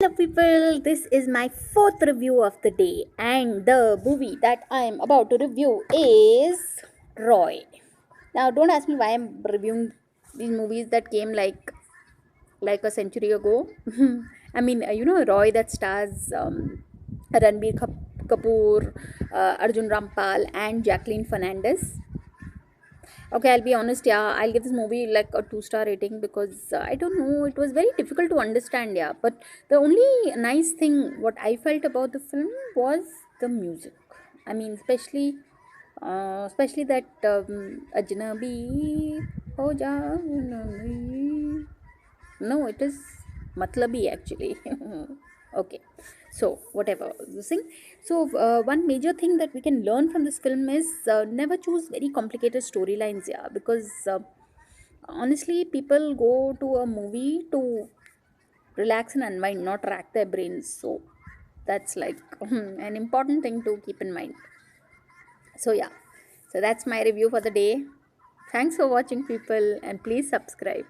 Hello, people. This is my fourth review of the day, and the movie that I am about to review is Roy. Now, don't ask me why I'm reviewing these movies that came like a century ago. I mean, Roy that stars Kapoor, Arjun Rampal, and Jacqueline Fernandez. Okay, I'll be honest, yeah, I'll give this movie like a two-star rating because I don't know, it was very difficult to understand, yeah. But the only nice thing what I felt about the film was the music. I mean, especially that Ajnabi Ho Janabi. No, it is Matlabi actually. Okay, so whatever the thing. So one major thing that we can learn from this film is never choose very complicated storylines. Yeah, because honestly, people go to a movie to relax and unwind, not rack their brains. So that's like an important thing to keep in mind. So yeah, so that's my review for the day. Thanks for watching, people, and please subscribe.